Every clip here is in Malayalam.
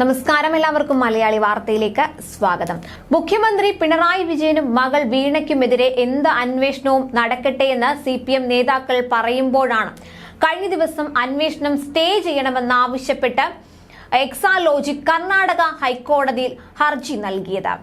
നമസ്കാരം, എല്ലാവർക്കും മലയാളി വാർത്തയിലേക്ക് സ്വാഗതം. മുഖ്യമന്ത്രി പിണറായി വിജയനും മകൾ വീണയ്ക്കുമെതിരെ എന്ത് അന്വേഷണവും നടക്കട്ടെ എന്ന് CPM നേതാക്കൾ പറയുമ്പോഴാണ് കഴിഞ്ഞ ദിവസം അന്വേഷണം സ്റ്റേ ചെയ്യണമെന്നാവശ്യപ്പെട്ട് എക്സാലോജിക് കർണാടക ഹൈക്കോടതിയിൽ ഹർജി നൽകിയത്.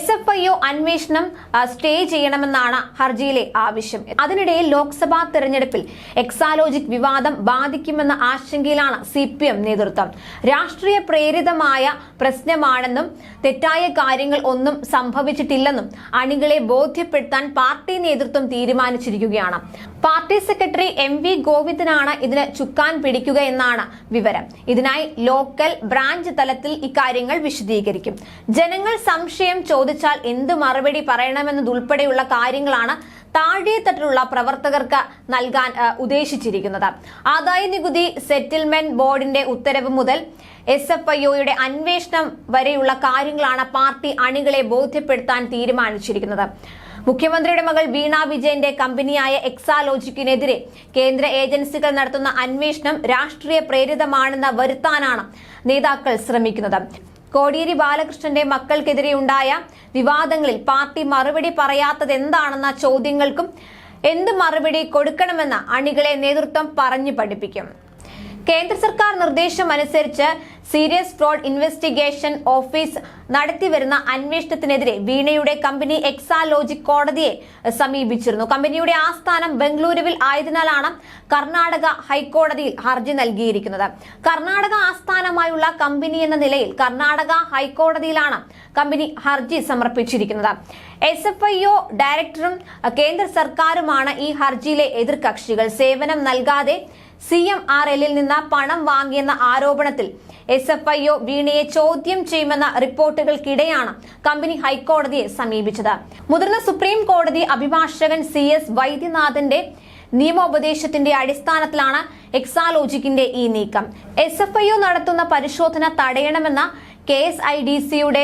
SFIO അന്വേഷണം സ്റ്റേ ചെയ്യണമെന്നാണ് ഹർജിയിലെ ആവശ്യം. അതിനിടയിൽ ലോക്സഭാ തെരഞ്ഞെടുപ്പിൽ എക്സാലോജിക് വിവാദം ബാധിക്കുമെന്ന ആശങ്കയിലാണ് CPM നേതൃത്വം. രാഷ്ട്രീയ പ്രേരിതമായ പ്രശ്നമാണെന്നും തെറ്റായ കാര്യങ്ങൾ ഒന്നും സംഭവിച്ചിട്ടില്ലെന്നും അണികളെ ബോധ്യപ്പെടുത്താൻ പാർട്ടി നേതൃത്വം തീരുമാനിച്ചിരിക്കുകയാണ്. പാർട്ടി സെക്രട്ടറി MV ഗോവിന്ദനാണ് ഇതിന് ചുക്കാൻ പിടിക്കുക എന്നാണ് വിവരം. ഇതിനായി ലോക്കൽ ബ്രാഞ്ച് തലത്തിൽ ഇക്കാര്യങ്ങൾ വിശദീകരിക്കും. ജനങ്ങൾ സംശയം ചോദിച്ചാൽ എന്ത് മറുപടി പറയണമെന്നതുൾപ്പെടെയുള്ള കാര്യങ്ങളാണ് താഴെത്തട്ടിലുള്ള പ്രവർത്തകർക്ക് നൽകാൻ ഉദ്ദേശിച്ചിരിക്കുന്നത്. ആദായനികുതി സെറ്റിൽമെന്റ് ബോർഡിന്റെ ഉത്തരവ് മുതൽ SFIOയുടെ അന്വേഷണം വരെയുള്ള കാര്യങ്ങളാണ് പാർട്ടി അണികളെ ബോധ്യപ്പെടുത്താൻ തീരുമാനിച്ചിരിക്കുന്നത്. മുഖ്യമന്ത്രിയുടെ മകൾ വീണ വിജയന്റെ കമ്പനിയായ എക്സാലോജിക്കിനെതിരെ കേന്ദ്ര ഏജൻസികൾ നടത്തുന്ന അന്വേഷണം രാഷ്ട്രീയ പ്രേരിതമാണെന്ന് വരുത്താനാണ് നേതാക്കൾ ശ്രമിക്കുന്നത്. കോടിയേരി ബാലകൃഷ്ണന്റെ മക്കൾക്കെതിരെ ഉണ്ടായ വിവാദങ്ങളിൽ പാർട്ടി മറുപടി പറയാത്തത് എന്താണെന്ന ചോദ്യങ്ങൾക്കും എന്ത് മറുപടി കൊടുക്കണമെന്ന് അണികളെ നേതൃത്വം പറഞ്ഞു പഠിപ്പിക്കും. കേന്ദ്ര സർക്കാർ നിർദ്ദേശം അനുസരിച്ച് സീരിയസ് ഫ്രോഡ് ഇൻവെസ്റ്റിഗേഷൻ ഓഫീസ് നടത്തിവരുന്ന അന്വേഷണത്തിനെതിരെ വീണയുടെ കമ്പനി എക്സാലോജിക് കോടതിയെ സമീപിച്ചിരുന്നു. കമ്പനിയുടെ ആസ്ഥാനം ബംഗളൂരുവിൽ ആയതിനാലാണ് കർണാടക ഹൈക്കോടതിയിൽ ഹർജി നൽകിയിരിക്കുന്നത്. കർണാടക ആസ്ഥാനമായുള്ള കമ്പനി എന്ന നിലയിൽ കർണാടക ഹൈക്കോടതിയിലാണ് കമ്പനി ഹർജി സമർപ്പിച്ചിരിക്കുന്നത്. SFIO ഡയറക്ടറും കേന്ദ്ര സർക്കാരുമാണ് ഈ ഹർജിയിലെ എതിർകക്ഷികൾ. സേവനം നൽകാതെ CMRLൽ നിന്ന് പണം വാങ്ങിയെന്ന ആരോപണത്തിൽ SFIO വീണയെ ചോദ്യം ചെയ്യുമെന്ന റിപ്പോർട്ടുകൾക്കിടെയാണ് കമ്പനി ഹൈക്കോടതിയെ സമീപിച്ചത്. മുതിർന്ന സുപ്രീം കോടതി അഭിഭാഷകൻ CS വൈദ്യനാഥന്റെ നിയമോപദേശത്തിന്റെ അടിസ്ഥാനത്തിലാണ് എക്സാലോജിക്കിന്റെ ഈ നീക്കം. SFIO നടത്തുന്ന പരിശോധന തടയണമെന്ന KSIDCയുടെ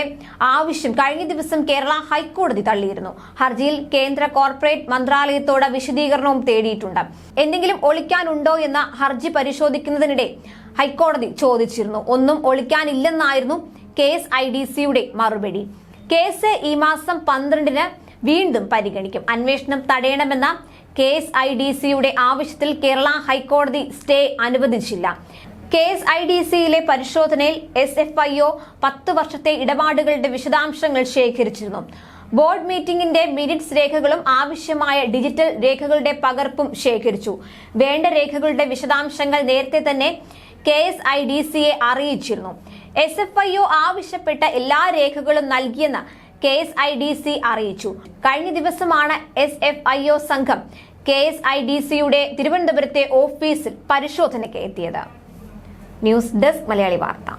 ആവശ്യം കഴിഞ്ഞ ദിവസം കേരള ഹൈക്കോടതി തള്ളിയിരുന്നു. ഹർജിയിൽ കേന്ദ്ര കോർപ്പറേറ്റ് മന്ത്രാലയത്തോട് വിശദീകരണവും തേടിയിട്ടുണ്ട്. എന്തെങ്കിലും ഒളിക്കാനുണ്ടോ എന്ന ഹർജി പരിശോധിക്കുന്നതിനിടെ ഹൈക്കോടതി ചോദിച്ചിരുന്നു. ഒന്നും ഒളിക്കാനില്ലെന്നായിരുന്നു KSIDCയുടെ മറുപടി. കേസ് ഈ മാസം 12-ന് വീണ്ടും പരിഗണിക്കും. അന്വേഷണം തടയണമെന്ന KSIDCയുടെ ആവശ്യത്തിൽ കേരള ഹൈക്കോടതി സ്റ്റേ അനുവദിച്ചില്ല. KSIDCയിലെ പരിശോധനയിൽ SFIO 10 വർഷത്തെ ഇടപാടുകളുടെ വിശദാംശങ്ങൾ ശേഖരിച്ചിരുന്നു. ബോർഡ് മീറ്റിംഗിന്റെ മിനിറ്റ്സ് രേഖകളും ആവശ്യമായ ഡിജിറ്റൽ രേഖകളുടെ പകർപ്പും ശേഖരിച്ചു. വേണ്ട രേഖകളുടെ വിശദാംശങ്ങൾ നേരത്തെ തന്നെ KSIDCയെ അറിയിച്ചിരുന്നു. SFIO ആവശ്യപ്പെട്ട എല്ലാ രേഖകളും നൽകിയെന്ന് KSIDC അറിയിച്ചു. കഴിഞ്ഞ ദിവസമാണ് SFIO സംഘം KSIDCയുടെ തിരുവനന്തപുരത്തെ ഓഫീസിൽ പരിശോധനയ്ക്ക് എത്തിയത്. ന്യൂസ് ഡെസ്ക് മലയാളി വാർത്ത.